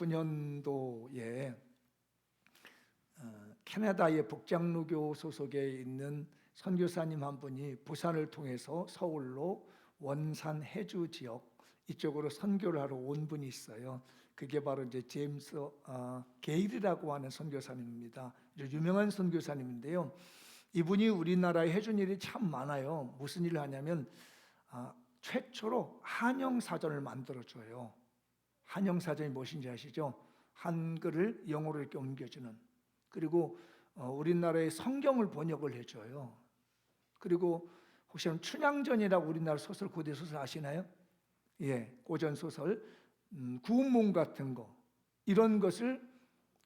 1999년도에 캐나다의 북장로교 소속에 있는 선교사님 한 분이 부산을 통해서 서울로 원산 해주 지역 이쪽으로 선교를 하러 온 분이 있어요. 그게 바로 이제 제임스 게일이라고 하는 선교사님입니다. 유명한 선교사님인데요. 이분이 우리나라에 해준 일이 참 많아요. 무슨 일을 하냐면 최초로 한영사전을 만들어줘요. 한영사전이 무엇인지 아시죠? 한글을 영어로 이렇게 옮겨주는. 그리고 우리나라의 성경을 번역을 해줘요. 그리고 혹시 춘향전이라고 우리나라 소설, 고대 소설 아시나요? 예, 고전 소설, 구운몽 같은 거 이런 것을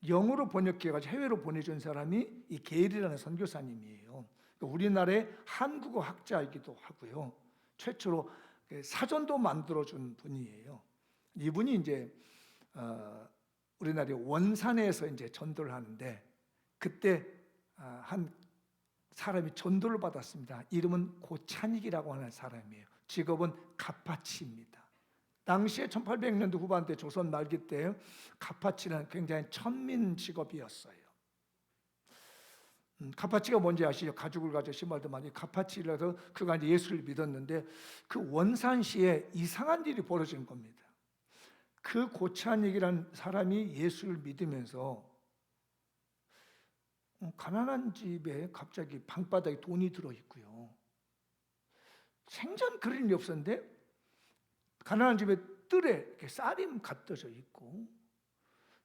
영어로 번역해가지고 해외로 보내준 사람이 이 게일이라는 선교사님이에요. 그러니까 우리나라의 한국어 학자이기도 하고요. 최초로 사전도 만들어준 분이에요. 이분이 이제 우리나라의 원산에서 이제 전도를 하는데 그때 한 사람이 전도를 받았습니다. 이름은 고찬익이라고 하는 사람이에요. 직업은 가파치입니다. 당시에 1800년도 후반대 조선 말기 때 가파치는 굉장히 천민 직업이었어요. 가파치가 뭔지 아시죠? 가죽을 가지고 신발도 많이 가파치라서 그가 이제 예수를 믿었는데 그 원산시에 이상한 일이 벌어진 겁니다. 그 고찬익이라는 사람이 예수를 믿으면서 가난한 집에 갑자기 방바닥에 돈이 들어있고요. 생전 그런 일이 없었는데 가난한 집에 뜰에 이렇게 쌀이 갖다져 있고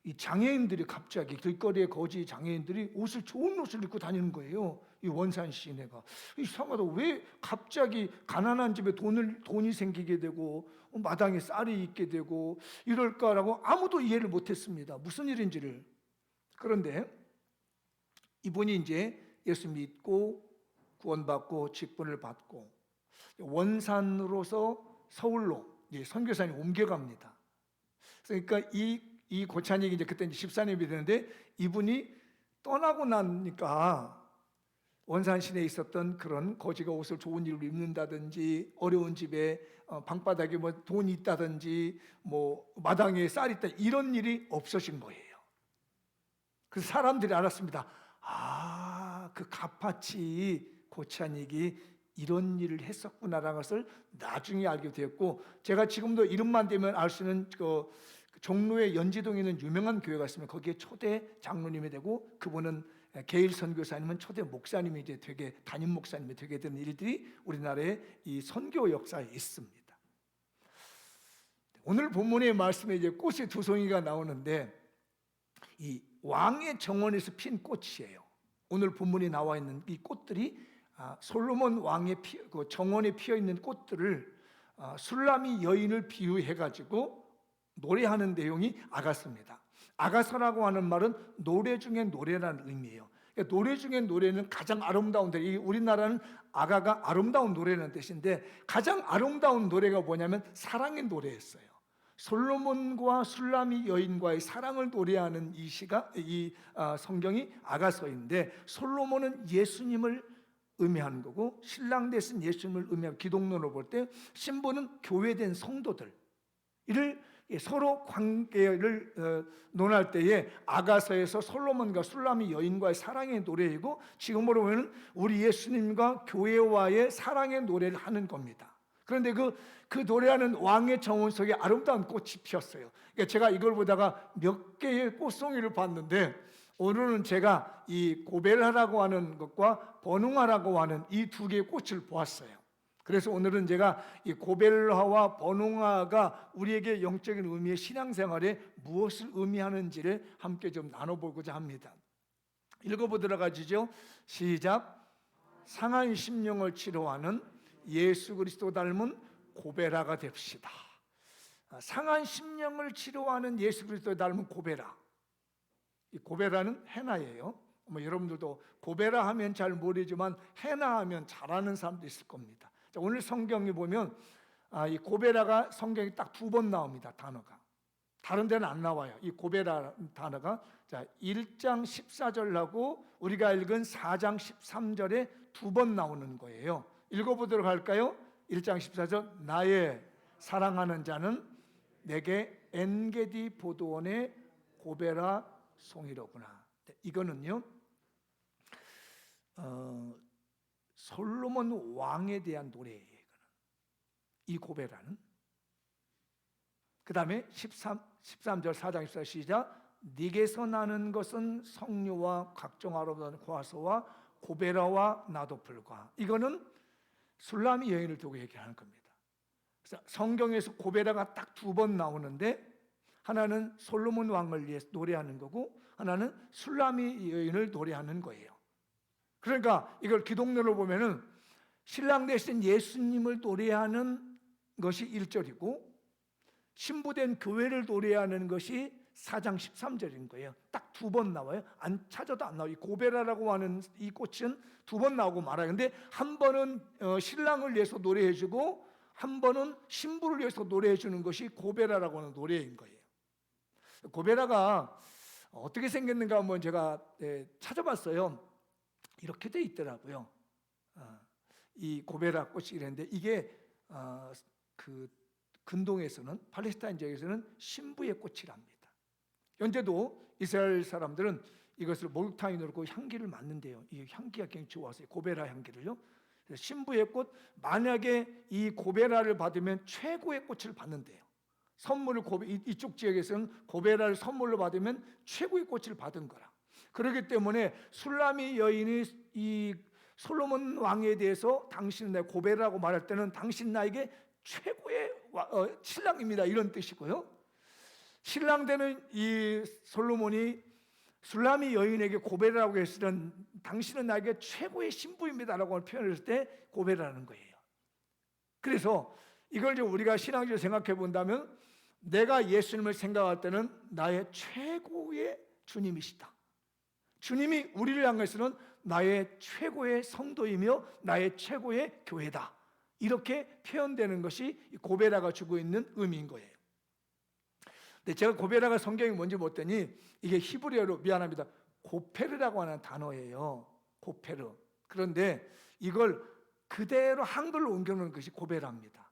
이 장애인들이 갑자기 길거리에 거지 장애인들이 좋은 옷을 입고 다니는 거예요. 이 원산 시내가 이상하다. 왜 갑자기 가난한 집에 돈이 생기게 되고 마당에 쌀이 있게 되고 이럴까라고 아무도 이해를 못했습니다. 무슨 일인지를. 그런데 이분이 이제 예수 믿고 구원받고 직분을 받고 원산으로서 서울로 이제 선교사님 옮겨갑니다. 그러니까 이 고찬익이 이제 그때 14년이 되는데 이분이 떠나고 나니까 원산 시내에 있었던 그런 거지가 옷을 좋은 일로 입는다든지 어려운 집에 방바닥에 뭐 돈이 있다든지 뭐 마당에 쌀이 있다 이런 일이 없어진 거예요. 그래서 사람들이 알았습니다. 그 가파치 고찬익이 이런 일을 했었구나라는 것을 나중에 알게 되었고 제가 지금도 이름만 대면 알 수 있는 그 종로의 연지동에 있는 유명한 교회가 있습니다. 거기에 초대 장로님이 되고 그분은 게일 선교사님은 초대 목사님이 이제 되게 담임 목사님이 되게 되는 일들이 우리나라의 이 선교 역사에 있습니다. 오늘 본문의 말씀에 이제 꽃이 두 송이가 나오는데 이 왕의 정원에서 핀 꽃이에요. 오늘 본문에 나와 있는 이 꽃들이 솔로몬 왕의 정원에 피어 있는 꽃들을 술라미 여인을 비유해 가지고 노래하는 내용이 아가서입니다. 아가서라고 하는 말은 노래 중에 노래라는 의미예요. 그러니까 노래 중에 노래는 가장 아름다운 노래. 우리나라는 아가가 아름다운 노래라는 뜻인데 가장 아름다운 노래가 뭐냐면 사랑의 노래였어요. 솔로몬과 술라미 여인과의 사랑을 노래하는 이 성경이 아가서인데 솔로몬은 예수님을 의미하는 거고 신랑 대신 예수님을 의미하는 기독론으로 볼 때 신부는 교회된 성도들 이를 서로 관계를 논할 때에 아가서에서 솔로몬과 술라미 여인과의 사랑의 노래이고 지금으로 보면 우리 예수님과 교회와의 사랑의 노래를 하는 겁니다. 그런데 그 노래하는 왕의 정원 속에 아름다운 꽃이 피었어요. 그러니까 제가 이걸 보다가 몇 개의 꽃송이를 봤는데 오늘은 제가 이 고벨하라고 하는 것과 번웅아라고 하는 이 두 개의 꽃을 보았어요. 그래서 오늘은 제가 이 고벨하와 번웅아가 우리에게 영적인 의미의 신앙생활에 무엇을 의미하는지를 함께 좀 나눠보고자 합니다. 읽어보도록 하시죠. 시작. 상한 심령을 치료하는 예수 그리스도 닮은 고벨하가 됩시다. 상한 심령을 치료하는 예수 그리스도 닮은 고벨하. 이 고벨하는 헤나예요. 여러분들도 고벨하 하면 잘 모르지만 헤나 하면 잘 아는 사람도 있을 겁니다. 자, 오늘 성경에 보면 이 고벨하가 성경에 딱 2번 나옵니다. 단어가. 다른 데는 안 나와요. 이 고벨하 단어가 자 1장 14절하고 우리가 읽은 4장 13절에 2번 나오는 거예요. 읽어보도록 할까요? 1장 14절 나의 사랑하는 자는 내게 엔게디 보도원의 고베라 송이로구나. 이거는요, 솔로몬 왕에 대한 노래예요. 이 고베라는. 그 다음에 13절 4장 14절 시작. 네게서 나는 것은 석류와 각종 아름다운 과서와 고베라와 나도풀과. 이거는 술람이 여인을 두고 얘기하는 겁니다. 그래서 성경에서 고베라가 딱 2번 나오는데, 하나는 솔로몬 왕을 위해 노래하는 거고, 하나는 술람이 여인을 노래하는 거예요. 그러니까 이걸 기독론으로 보면은 신랑 대신 예수님을 노래하는 것이 1절이고, 신부된 교회를 노래하는 것이 4장 13절인 거예요. 딱 2번 나와요. 안 찾아도 안 나와요. 이 고베라라고 하는 이 꽃은 2번 나오고 말아요. 근데 한 번은 신랑을 위해서 노래해주고, 한 번은 신부를 위해서 노래해주는 것이 고베라라고 하는 노래인 거예요. 고베라가 어떻게 생겼는가 한번 제가 찾아봤어요. 이렇게 돼 있더라고요. 이 고베라 꽃이 이랬는데, 이게 그 근동에서는, 팔레스타인 지역에서는 신부의 꽃이랍니다. 현재도 이스라엘 사람들은 이것을 목욕탕에 넣고 향기를 맡는데요. 이 향기가 굉장히 좋아서 고베라 향기를요. 그래서 신부의 꽃, 만약에 이 고베라를 받으면 최고의 꽃을 받는데요. 선물을 이쪽 지역에서는 고베라를 선물로 받으면 최고의 꽃을 받은 거라. 그렇기 때문에 술람이 여인이 이 솔로몬 왕에 대해서 당신은 내 고베라라고 말할 때는 당신 나에게 최고의 신랑입니다, 이런 뜻이고요. 신랑 되는 이 솔로몬이 술람이 여인에게 고베라라고 했을 때는 당신은 나에게 최고의 신부입니다라고 표현했을 때 고베라라는 거예요. 그래서 이걸 이제 우리가 신앙적으로 생각해 본다면, 내가 예수님을 생각할 때는 나의 최고의 주님이시다. 주님이 우리를 향해서는 나의 최고의 성도이며 나의 최고의 교회다. 이렇게 표현되는 것이 고베라가 주고 있는 의미인 거예요. 근데 제가 고베라가 성경이 뭔지 봤더니 이게 히브리어로, 미안합니다, 고페르라고 하는 단어예요. 고페르. 그런데 이걸 그대로 한글로 옮겨놓은 것이 고베라입니다.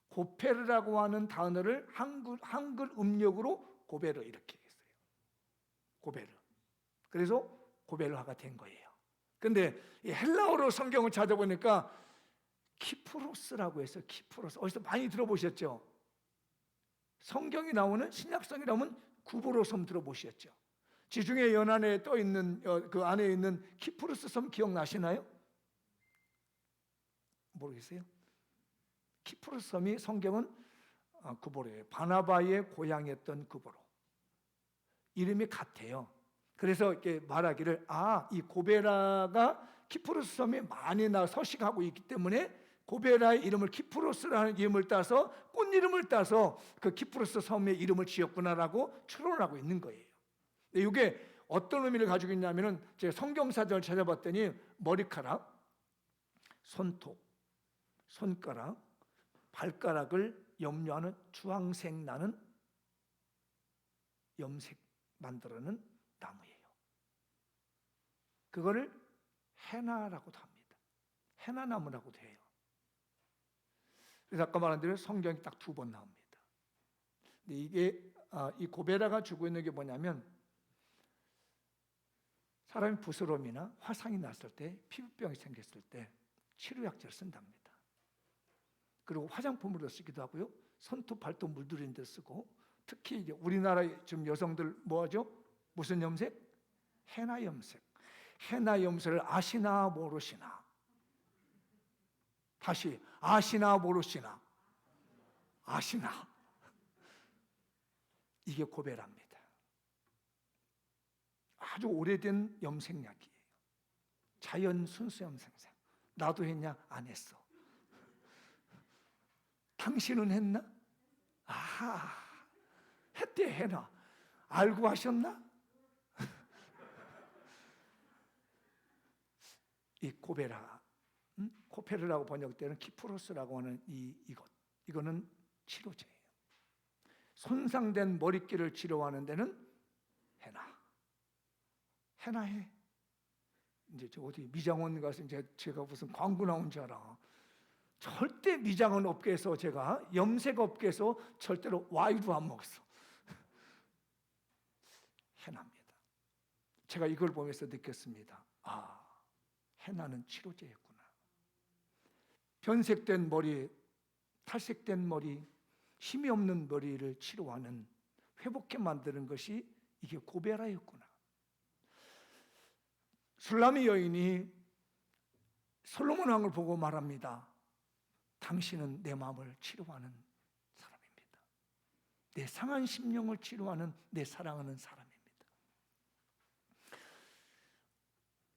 고페르라고 하는 단어를 한글 음력으로 고베르 이렇게 했어요. 고베르. 그래서 고베르화가 된 거예요. 근데 이 헬라어로 성경을 찾아보니까 키프로스라고 해서, 키프로스 어디서 많이 들어보셨죠? 성경이 나오는, 신약성이 나오면 구보로 섬 들어보셨죠? 지중해 연안에 떠 있는 그 안에 있는 키프로스 섬 기억나시나요? 모르겠어요? 키프로스 섬이 성경은 구보로예요. 바나바의 고향이었던 구보로. 이름이 같아요. 그래서 이렇게 말하기를, 이 고베라가 키프로스 섬에 많이 서식하고 있기 때문에 고베라의 이름을 키프로스라는 이름을 따서, 꽃 이름을 따서 그 키프로스 섬의 이름을 지었구나라고 추론하고 있는 거예요. 이게 어떤 의미를 가지고 있냐면은, 제가 성경사전을 찾아봤더니 머리카락, 손톱, 손가락, 발가락을 염료하는 주황색 나는 염색 만들어낸 나무예요. 그거를 헤나라고도 합니다. 헤나나무라고도 해요. 그래서 아까 말한 대로 성경이 딱 2번 나옵니다. 근데 이게 이 고베라가 주고 있는 게 뭐냐면, 사람이 부스럼이나 화상이 났을 때, 피부병이 생겼을 때 치료약제를 쓴답니다. 그리고 화장품으로 쓰기도 하고요. 손톱, 발톱 물들이는 데 쓰고, 특히 이제 우리나라 지금 여성들 뭐하죠? 무슨 염색? 헤나 염색. 헤나 염색을 아시나 모르시나? 다시, 아시나 모르시나? 아시나? 이게 고베라입니다. 아주 오래된 염색약이에요. 자연 순수 염색약. 나도 했냐? 안 했어. 당신은 했나? 했대, 해나. 알고 하셨나? 이 고베라, 코페르라고 번역되는 키프로스라고 하는 이거는 치료제예요. 손상된 머리끼를 치료하는 데는 헤나해. 이제 저 어디 미장원 가서 제가 무슨 광고 나온 줄 알아. 절대 미장원 업계에서, 제가 염색 업계에서 절대로 와인도 안 먹었어. 해나입니다. 제가 이걸 보면서 느꼈습니다. 아, 해나는 치료제였구나. 변색된 머리, 탈색된 머리, 힘이 없는 머리를 치료하는, 회복해 만드는 것이 이게 고베라였구나. 술라미 여인이 솔로몬 왕을 보고 말합니다. 당신은 내 마음을 치료하는 사람입니다. 내 상한 심령을 치료하는, 내 사랑하는 사람입니다.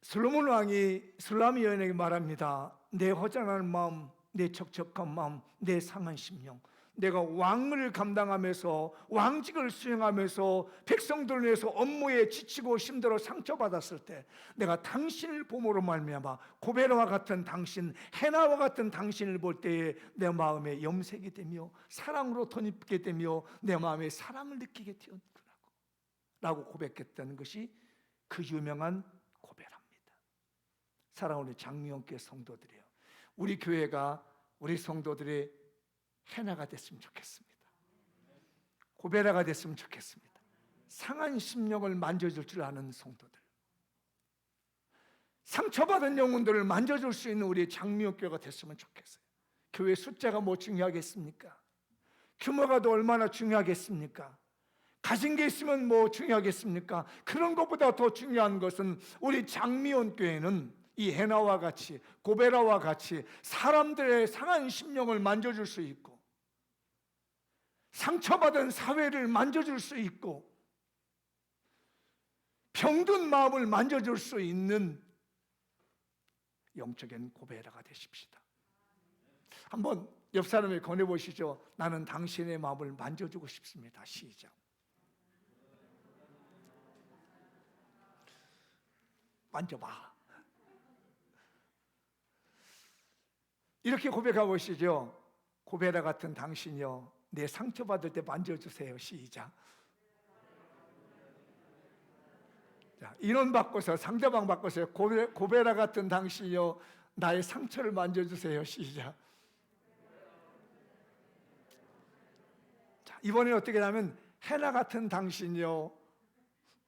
솔로몬 왕이 술라미 여인에게 말합니다. 내 허전한 마음, 내 척척한 마음, 내 상한 심령, 내가 왕을 감당하면서 왕직을 수행하면서 백성들을 위해서 업무에 지치고 힘들어 상처받았을 때 내가 당신을 봄으로 말미암아 고베라와 같은 당신, 해나와 같은 당신을 볼 때에 내 마음에 염색이 되며 사랑으로 덧입게 되며 내 마음에 사랑을 느끼게 되었구나 라고 고백했다는 것이 그 유명한 고베라입니다. 사랑하는 장미원교회 성도들이요, 우리 교회가 우리 성도들의 해나가 됐으면 좋겠습니다. 고베라가 됐으면 좋겠습니다. 상한 심령을 만져줄 줄 아는 성도들, 상처받은 영혼들을 만져줄 수 있는 우리 장미옥교회가 됐으면 좋겠어요. 교회 숫자가 뭐 중요하겠습니까? 규모가 더 얼마나 중요하겠습니까? 가진 게 있으면 뭐 중요하겠습니까? 그런 것보다 더 중요한 것은 우리 장미원교회는 이 해나와 같이, 고베라와 같이 사람들의 상한 심령을 만져줄 수 있고, 상처받은 사회를 만져줄 수 있고, 병든 마음을 만져줄 수 있는 영적인 고베라가 되십시다. 한번 옆 사람에 권해보시죠. 나는 당신의 마음을 만져주고 싶습니다. 시작. 만져봐. 이렇게 고백해 보시죠. 고베라 같은 당신이여, 내 상처받을 때 만져주세요. 시작. 자, 인원 바꿔서, 상대방 바꿔서 고베라 같은 당신이여, 나의 상처를 만져주세요. 시작. 자, 이번에는 어떻게 하면 해나 같은 당신이여,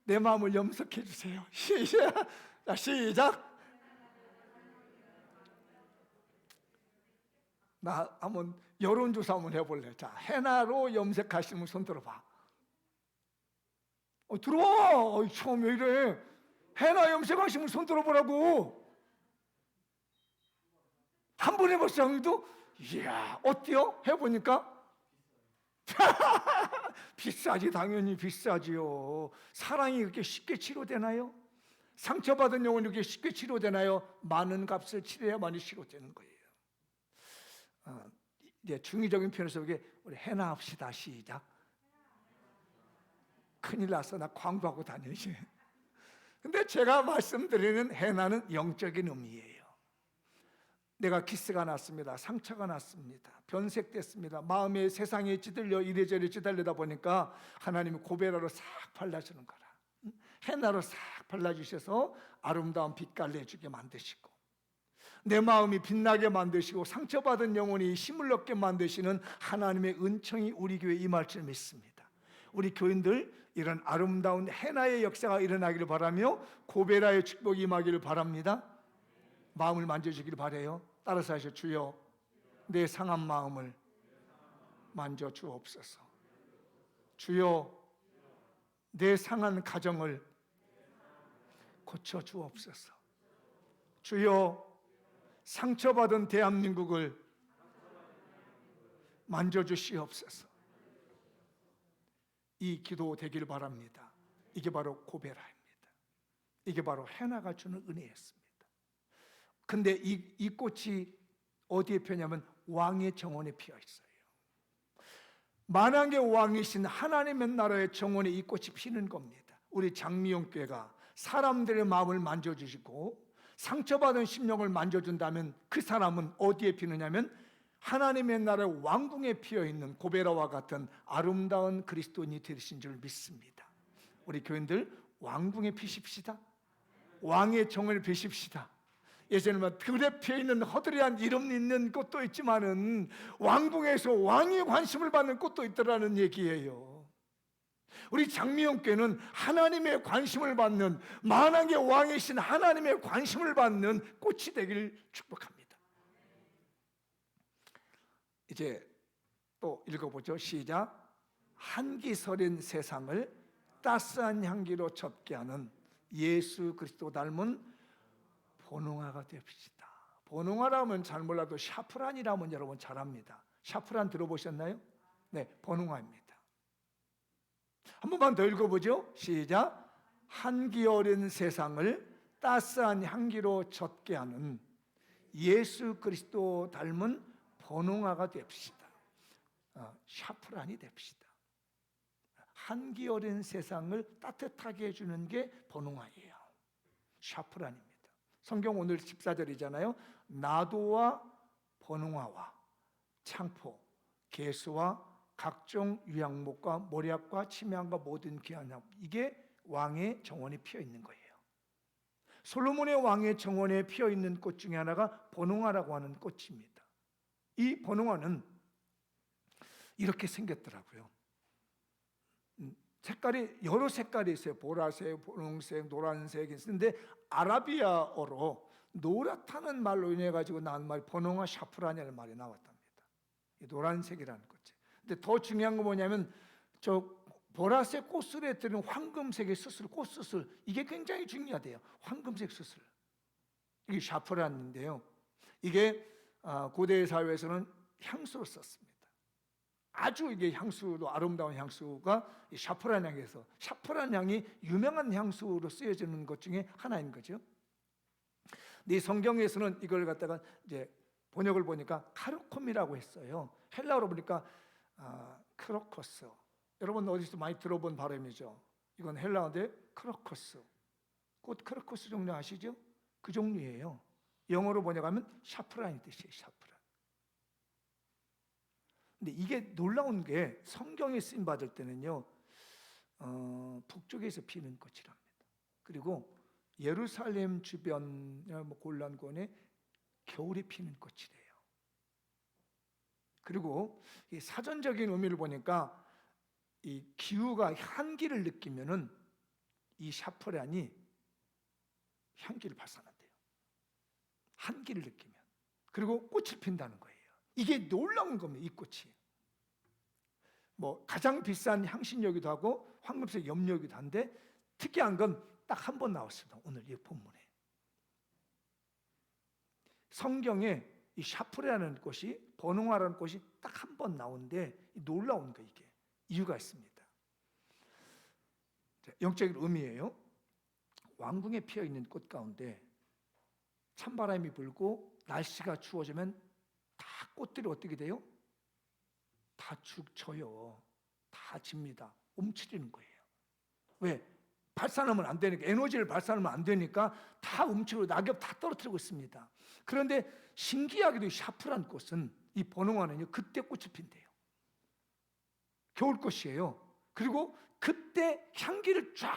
내 마음을 염색해 주세요. 시작. 자, 시작. 나 한번 여론조사 한번 해볼래. 자, 해나로 염색하시면 손 들어봐. 들어와. 처음 왜 이래? 해나 염색하시면 손 들어보라고. 한 번 해봤어, 형님도? 이야, 어때요? 해보니까? 비싸지, 당연히 비싸지요. 사랑이 그렇게 쉽게 치료되나요? 상처받은 영혼이 그렇게 쉽게 치료되나요? 많은 값을 치러야만이 치료되는 거예요. 이제 중의적인 표현에서 우리 해나 합시다. 시작. 큰일 났어. 나 광고하고 다니지. 근데 제가 말씀드리는 해나는 영적인 의미예요. 내가 기스가 났습니다. 상처가 났습니다. 변색됐습니다. 마음에 세상에 찌들려 이래저래 찌달리다 보니까 하나님이 고베라로 싹 발라주는 거라. 해나로 싹 발라주셔서 아름다운 빛깔 내주게 만드시고, 내 마음이 빛나게 만드시고 상처받은 영혼이 힘을 얻게 만드시는 하나님의 은총이 우리 교회에 임할 줄 믿습니다. 우리 교인들 이런 아름다운 해나의 역사가 일어나기를 바라며 고베라의 축복이 임하기를 바랍니다. 마음을 만져주기를 바라요. 따라서 하시죠. 주여, 내 상한 마음을 만져 주옵소서. 주여, 내 상한 가정을 고쳐 주옵소서. 주여, 상처받은 대한민국을 만져주시옵소서. 이 기도 되기를 바랍니다. 이게 바로 고베라입니다. 이게 바로 해나가 주는 은혜였습니다. 근데 이 꽃이 어디에 펴냐면 왕의 정원에 피어 있어요. 만왕의 왕이신 하나님의 나라의 정원에 이 꽃이 피는 겁니다. 우리 장미용교회가 사람들의 마음을 만져주시고 상처받은 심령을 만져준다면 그 사람은 어디에 피느냐면 하나님의 나라의 왕궁에 피어있는 고베라와 같은 아름다운 그리스도인이 되신 줄 믿습니다. 우리 교인들 왕궁에 피십시다. 왕의 정을 비십시다. 예전에는 들에 피어있는 허드레한 이름 있는 꽃도 있지만은 왕궁에서 왕의 관심을 받는 꽃도 있더라는 얘기예요. 우리 장미영교회는 하나님의 관심을 받는, 만왕의 왕이신 하나님의 관심을 받는 꽃이 되길 축복합니다. 이제 또 읽어보죠. 시작. 한기 서린 세상을 따스한 향기로 젖게 하는 예수 그리스도 닮은 본홍아가 됩시다. 본홍아라면 잘 몰라도 샤프란이라면 여러분 잘 압니다. 샤프란 들어보셨나요? 네, 본홍아입니다. 한 번만 더 읽어보죠. 시작. 한기 어린 세상을 따스한 향기로 젖게 하는 예수 그리스도 닮은 본홍아가 됩시다. 샤프란이 됩시다. 한기 어린 세상을 따뜻하게 해주는 게 본홍아예요. 샤프란입니다. 성경 오늘 14절이잖아요. 나도와 본홍아와 창포, 개수와 각종 유향목과 모략과 침향과 모든 귀한 향, 이게 왕의 정원에 피어 있는 거예요. 솔로몬의 왕의 정원에 피어 있는 꽃 중에 하나가 본홍아라고 하는 꽃입니다. 이 본홍아는 이렇게 생겼더라고요. 색깔이 여러 색깔이 있어요. 보라색, 분홍색, 노란색이 있는데 아라비아어로 노랗다는 말로 인해 가지고 나온 말이 본홍아 샤프란이라는 말이 나왔답니다. 이 노란색이라는 거죠. 근데 더 중요한 건 뭐냐면 저 보라색 꽃술에 들은 황금색의 수술, 꽃수술, 이게 굉장히 중요하대요. 황금색 수술, 이게 샤프란인데요. 이게 고대 사회에서는 향수로 썼습니다. 아주 이게 향수도 아름다운 향수가 이 샤프란 향에서, 샤프란 향이 유명한 향수로 쓰여지는 것 중에 하나인 거죠. 근데 이 성경에서는 이걸 갖다가 이제 번역을 보니까 카르콤이라고 했어요. 헬라어로 보니까 크로커스. 여러분 어디서 많이 들어본 발음이죠. 이건 헬라어인데 크로커스. 꽃 크로커스 종류 아시죠? 그 종류예요. 영어로 번역하면 샤프란이 뜻이에요. 샤프란. 근데 이게 놀라운 게 성경에 쓰임 받을 때는요, 북쪽에서 피는 꽃이랍니다. 그리고 예루살렘 주변 골란권에 겨울에 피는 꽃이래요. 그리고 이 사전적인 의미를 보니까 이 기후가 한기를 느끼면은 이 샤프란이 향기를 발산한대요. 한기를 느끼면. 그리고 꽃을 핀다는 거예요. 이게 놀라운 겁니다. 이 꽃이 뭐 가장 비싼 향신료이기도 하고 황금색 염료이기도 한데 특이한 건 딱 한 번 나왔습니다. 오늘 이 본문에 성경에 이 샤프란이라는 꽃이, 본홍아라는 꽃이 딱 한 번 나오는데 놀라운 거, 이게 이유가 있습니다. 영적인 의미예요. 왕궁에 피어 있는 꽃 가운데 찬바람이 불고 날씨가 추워지면 다 꽃들이 어떻게 돼요? 다 죽 져요. 다 집니다. 움츠리는 거예요. 왜? 발산하면 안 되니까, 에너지를 발산하면 안 되니까 다 움츠리고 낙엽 다 떨어뜨리고 있습니다. 그런데 신기하게도 샤프란 꽃은, 이 본홍아는요, 그때 꽃이 핀대요. 겨울꽃이에요. 그리고 그때 향기를 쫙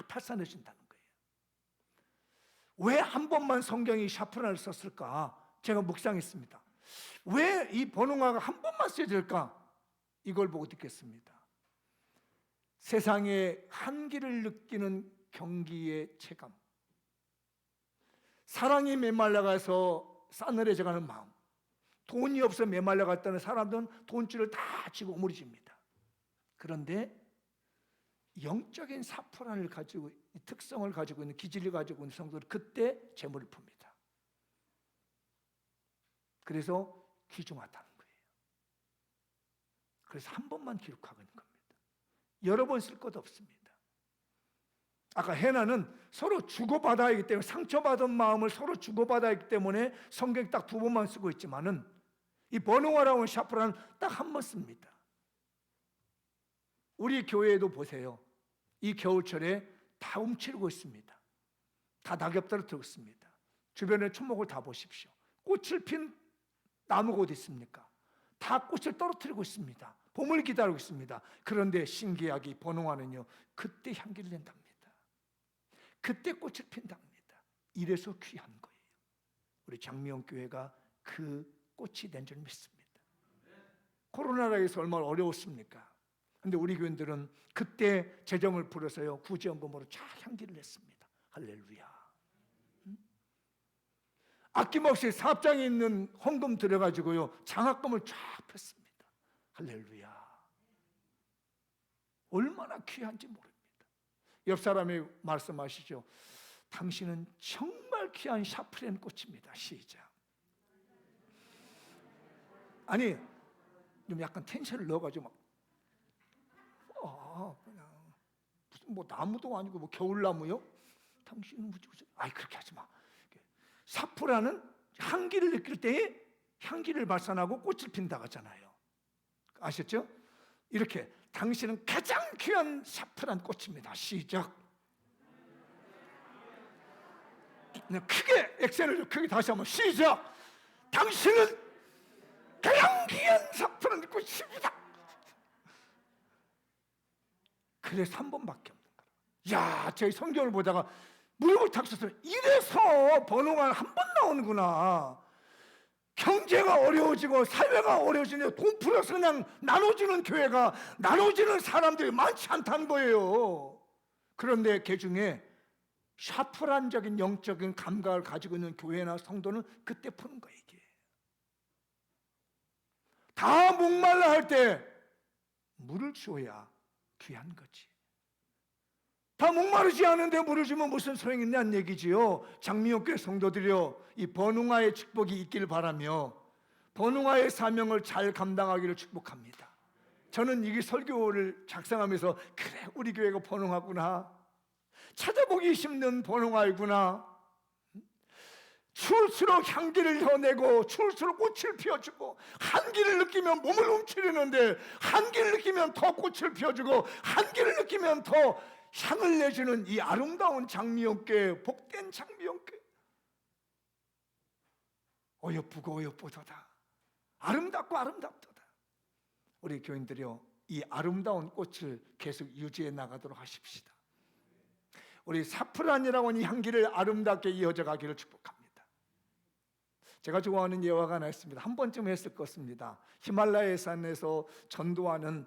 발산해 준다는 거예요. 왜 한 번만 성경이 샤프란을 썼을까? 제가 묵상했습니다. 왜 이 본홍아가 한 번만 쓰여질까? 이걸 보고 듣겠습니다. 세상의 한기를 느끼는 경기의 체감, 사랑이 메말라가서 싸늘해져가는 마음, 돈이 없어 메말라갔다는 사람들은 돈줄을 다 쥐고 우물집니다. 그런데 영적인 사프란을 가지고, 특성을 가지고 있는, 기질을 가지고 있는 성도는 그때 재물을 풉니다. 그래서 귀중하다는 거예요. 그래서 한 번만 기록하고 있는 겁니다. 여러 번 쓸 것 없습니다. 아까 헤나는 서로 주고받아야 하기 때문에, 상처받은 마음을 서로 주고받아야 하기 때문에 성경에 딱 두 번만 쓰고 있지만은 이 본홍아라고 하는 샤프란은 딱 한 번 씁니다. 우리 교회에도 보세요. 이 겨울철에 다 움츠리고 있습니다. 다 낙엽 떨어뜨리고 있습니다. 주변의 초목을 다 보십시오. 꽃을 핀 나무가 어디 있습니까? 다 꽃을 떨어뜨리고 있습니다. 봄을 기다리고 있습니다. 그런데 신기하게 본홍아는요, 그때 향기를 낸답니다. 그때 꽃을 핀답니다. 이래서 귀한 거예요. 우리 장미영교회가 그 꽃이 된 줄 믿습니다. 코로나로 해서 얼마나 어려웠습니까? 근데 우리 교인들은 그때 재정을 풀어서요 구제연금으로 쫙 향기를 냈습니다. 할렐루야. 아낌없이 사업장에 있는 헌금 들여가지고요 장학금을 쫙 폈습니다. 할렐루야. 얼마나 귀한지 모릅니다. 옆 사람이 말씀하시죠. 당신은 정말 귀한 샤프란 꽃입니다. 시작. 아니 좀 약간 텐션을 넣어가지고 그냥 무슨 뭐 나무도 아니고 뭐 겨울나무요? 당신은 무슨 그렇게 하지 마. 사프라는 향기를 느낄 때에 향기를 발산하고 꽃을 핀다고 하잖아요. 아셨죠? 이렇게 당신은 가장 귀한 사프란 꽃입니다. 시작. 크게 액센을 크게 다시 한번 시작. 당신은 가장 귀한 사프란 꽃입니다. 그래서 3번밖에 없는 거예요. 저희 성경을 보다가 무릎을 탁 섰어요. 이래서 번호가 한 번 나오는구나. 경제가 어려워지고 사회가 어려워지는데 돈 풀어서 그냥 나눠주는 교회가, 나눠주는 사람들이 많지 않다는 거예요. 그런데 그 중에 샤프란적인 영적인 감각을 가지고 있는 교회나 성도는 그때 푸는 거예요. 이게 다 목말라 할 때 물을 줘야 귀한 거지. 다 목마르지 않은데 물을 주면 무슨 소용이 있냐는 얘기지요. 장미옥교회 성도들이요, 이 번웅아의 축복이 있기를 바라며 번웅아의 사명을 잘 감당하기를 축복합니다. 저는 이 설교를 작성하면서 그래, 우리 교회가 번웅아구나, 찾아보기 힘든 번웅아이구나, 추울수록 향기를 혀내고 추울수록 꽃을 피워주고, 한기를 느끼면 몸을 움츠리는데 한기를 느끼면 더 꽃을 피워주고 한기를 느끼면 더 향을 내주는 이 아름다운 장미연교회, 복된 장미연교회, 어여쁘고 어여쁘도다, 아름답고 아름답도다. 우리 교인들이요, 이 아름다운 꽃을 계속 유지해 나가도록 하십시다. 우리 사프란이라고 하는 향기를 아름답게 이어져 가기를 축복합니다. 제가 좋아하는 예화가 하나 있습니다. 한 번쯤 했을 것입니다. 히말라야 산에서 전도하는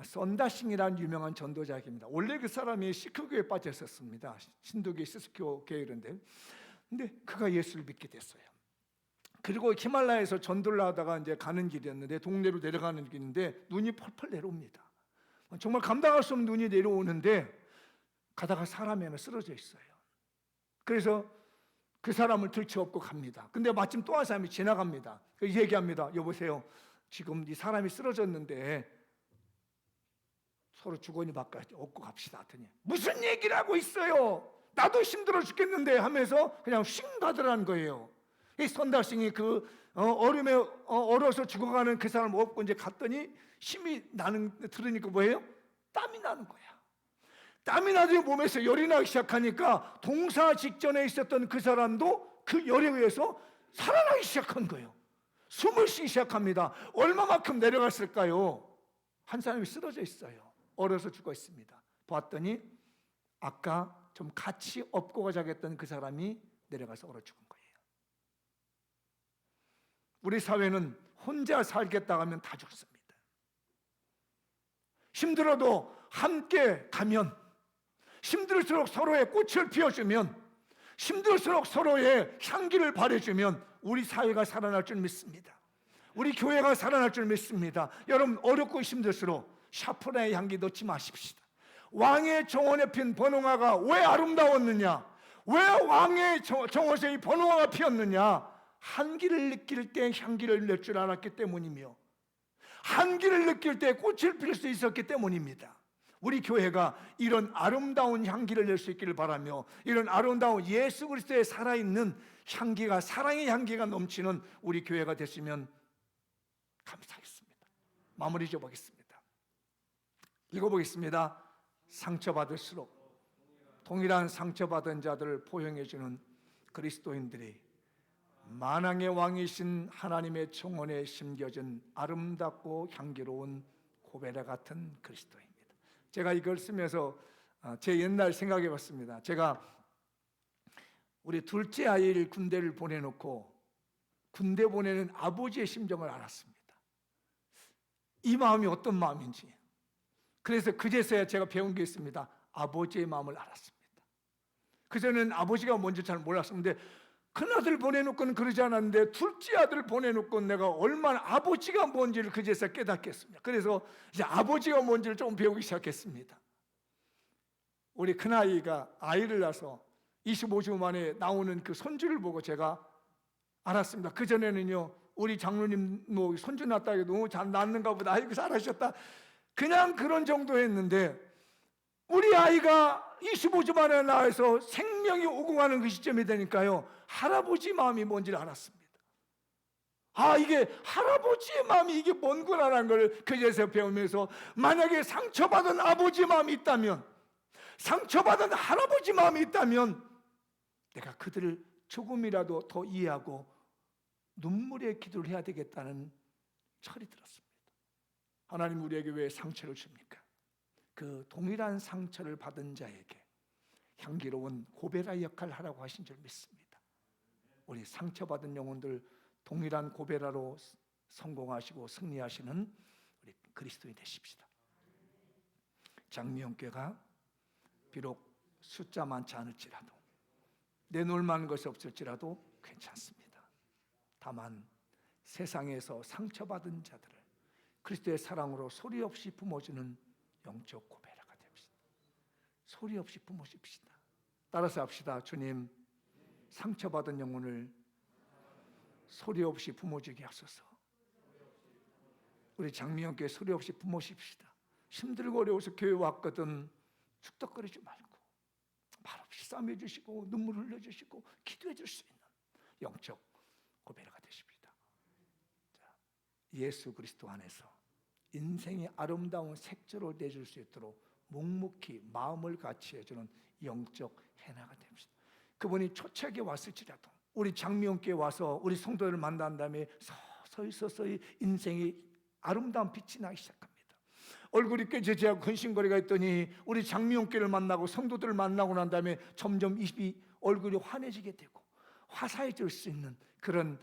썬다싱이라는 유명한 전도자입니다. 원래 그 사람이 시크교에 빠져 있었습니다. 신도교 시스교 계열인데, 근데 그가 예수를 믿게 됐어요. 그리고 히말라야에서 전도를 하다가 이제 가는 길이었는데, 동네로 내려가는 길인데 눈이 펄펄 내려옵니다. 정말 감당할 수 없는 눈이 내려오는데 가다가 사람이 하나 쓰러져 있어요. 그래서 그 사람을 들쳐업고 갑니다. 근데 마침 또 한 사람이 지나갑니다. 얘기합니다. 여보세요, 지금 이 사람이 쓰러졌는데 서로 주거니 받까지 업고 갑시다 하더니, 무슨 얘기를 하고 있어요, 나도 힘들어 죽겠는데 하면서 그냥 쉥 가더라는 거예요. 이 선달싱이 그 얼음에 얼어서 죽어가는 그 사람을 업고 이제 갔더니 힘이 나는, 들으니까 뭐예요? 땀이 나는 거야. 땀이 나더니 몸에서 열이 나기 시작하니까 동사 직전에 있었던 그 사람도 그 열에 의해서 살아나기 시작한 거예요. 숨을 쉬기 시작합니다. 얼마만큼 내려갔을까요? 한 사람이 쓰러져 있어요. 얼어서 죽어 있습니다. 봤더니 아까 좀 같이 업고 가자겠던 그 사람이 내려가서 얼어 죽은 거예요. 우리 사회는 혼자 살겠다 하면 다 죽습니다. 힘들어도 함께 가면, 힘들수록 서로의 꽃을 피워주면, 힘들수록 서로의 향기를 발해주면 우리 사회가 살아날 줄 믿습니다. 우리 교회가 살아날 줄 믿습니다. 여러분, 어렵고 힘들수록 샤프라의 향기 넣지 마십시다. 왕의 정원에 핀 번홍아가 왜 아름다웠느냐? 왜 왕의 정원에 이 번홍아가 피었느냐? 한기를 느낄 때 향기를 낼 줄 알았기 때문이며, 한기를 느낄 때 꽃을 필 수 있었기 때문입니다. 우리 교회가 이런 아름다운 향기를 낼 수 있기를 바라며, 이런 아름다운 예수 그리스도의 살아있는 향기가, 사랑의 향기가 넘치는 우리 교회가 됐으면 감사하겠습니다. 마무리 지어보겠습니다. 읽어보겠습니다. 상처받을수록 동일한 상처받은 자들을 포용해주는 그리스도인들이 만왕의 왕이신 하나님의 정원에 심겨진 아름답고 향기로운 고베라 같은 그리스도입니다. 제가 이걸 쓰면서 제 옛날 생각해 봤습니다. 제가 우리 둘째 아이를 군대를 보내놓고 군대 보내는 아버지의 심정을 알았습니다. 이 마음이 어떤 마음인지. 그래서 그제서야 제가 배운 게 있습니다. 아버지의 마음을 알았습니다. 그전에는 아버지가 뭔지 잘 몰랐었는데 큰아들 보내놓고는 그러지 않았는데 둘째 아들 보내놓고 내가 얼마나 아버지가 뭔지를 그제서야 깨닫겠습니다. 그래서 이제 아버지가 뭔지를 조금 배우기 시작했습니다. 우리 큰아이가 아이를 낳아서 25주 만에 나오는 그 손주를 보고 제가 알았습니다. 그전에는요, 우리 장로님 뭐 손주 낳았다 해도 너무 잘 낳는가 보다, 아이고 잘하셨다, 그냥 그런 정도 했는데 우리 아이가 25주 만에 나와서 생명이 오고 가는 그 시점이 되니까요, 할아버지 마음이 뭔지를 알았습니다. 아, 이게 할아버지의 마음이 이게 뭔구나라는 걸 그제서 배우면서, 만약에 상처받은 아버지 마음이 있다면, 상처받은 할아버지 마음이 있다면 내가 그들을 조금이라도 더 이해하고 눈물의 기도를 해야 되겠다는 철이 들었습니다. 하나님 우리에게 왜 상처를 줍니까? 그 동일한 상처를 받은 자에게 향기로운 고베라 역할을 하라고 하신 줄 믿습니다. 우리 상처받은 영혼들 동일한 고베라로 성공하시고 승리하시는 우리 그리스도인이 되십시다. 장미영교회가 비록 숫자 많지 않을지라도, 내놓을 만한 것이 없을지라도 괜찮습니다. 다만 세상에서 상처받은 자들을 그리스도의 사랑으로 소리 없이 품어주는 영적 고베라가 됩시다. 소리 없이 품어줍시다. 따라서 합시다. 주님, 상처받은 영혼을 소리 없이 품어주게 하소서. 우리 장미영교회 소리 없이 품어줍시다. 힘들고 어려워서 교회 왔거든 축덕거리지 말고 말없이 싸매 주시고 눈물 흘려 주시고 기도해 줄 수 있는 영적 고베라가 되십니다. 자, 예수 그리스도 안에서 인생의 아름다운 색조를 내줄 수 있도록 묵묵히 마음을 같이 해주는 영적 해나가 됩시다. 그분이 초창기에 왔을지라도 우리 장미영교회 와서 우리 성도들을 만난 다음에 서서히 인생이 아름다운 빛이 나기 시작합니다. 얼굴이 깨지지하고 근심거리가 있더니 우리 장미영교회를 만나고 성도들을 만나고 난 다음에 점점 입이 얼굴이 환해지게 되고 화사해질 수 있는 그런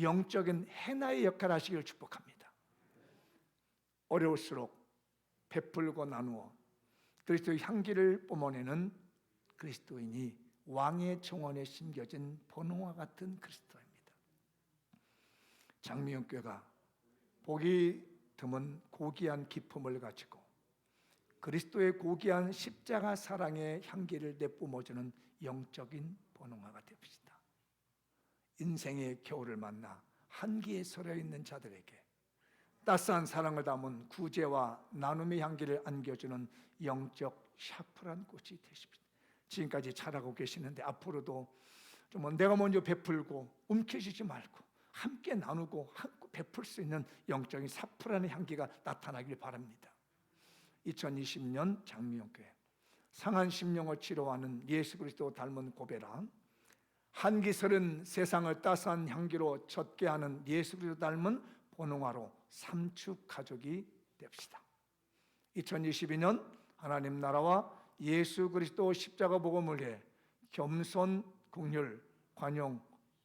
영적인 해나의 역할을 하시기를 축복합니다. 어려울수록 베풀고 나누어 그리스도의 향기를 뿜어내는 그리스도인이 왕의 정원에 심겨진 번호와 같은 그리스도입니다. 장미영교회가 보기 드문 고귀한 기품을 가지고 그리스도의 고귀한 십자가 사랑의 향기를 내뿜어주는 영적인 번호가 됩시다. 인생의 겨울을 만나 한기에 서려 있는 자들에게 따스한 사랑을 담은 구제와 나눔의 향기를 안겨주는 영적 샤프란 꽃이 되십시다. 지금까지 잘하고 계시는데 앞으로도 좀 내가 먼저 베풀고 움켜쥐지 말고 함께 나누고 베풀 수 있는 영적인 사프란의 향기가 나타나길 바랍니다. 2020년 장미영교회 상한 심령을 치료하는 예수 그리스도 닮은 고베라, 한기설은 세상을 따스한 향기로 젖게 하는 예수 그리스도 닮은 번홍화로 삼축 가족이 됩시다. 2022년 하나님 나라와 예수 그리스도 십자가 복음을 위해 겸손, 긍휼, 관용,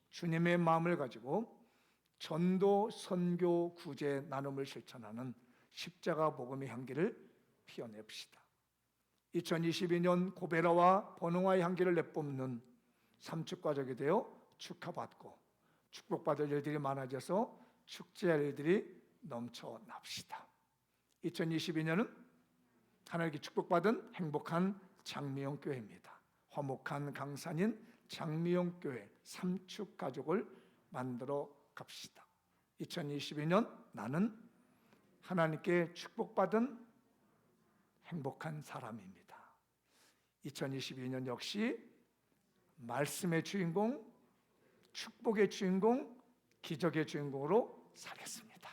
주님의 마음을 가지고 전도, 선교, 구제, 나눔을 실천하는 십자가 복음의 향기를 피워냅시다. 2022년 고베라와 번홍화의 향기를 내뿜는 삼축가족이 되어 축하받고 축복받을 일들이 많아져서 축제할 일들이 넘쳐납시다. 2022년은 하나님께 축복받은 행복한 장미영교회입니다. 화목한 강산인 장미영교회 삼축가족을 만들어 갑시다. 2022년 나는 하나님께 축복받은 행복한 사람입니다. 2022년 역시 말씀의 주인공, 축복의 주인공, 기적의 주인공으로 살겠습니다.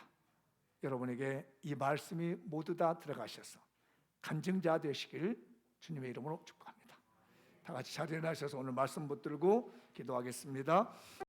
여러분에게 이 말씀이 모두 다 들어가셔서 간증자 되시길 주님의 이름으로 축복합니다. 다 같이 자리에 나셔서 오늘 말씀 붙들고 기도하겠습니다.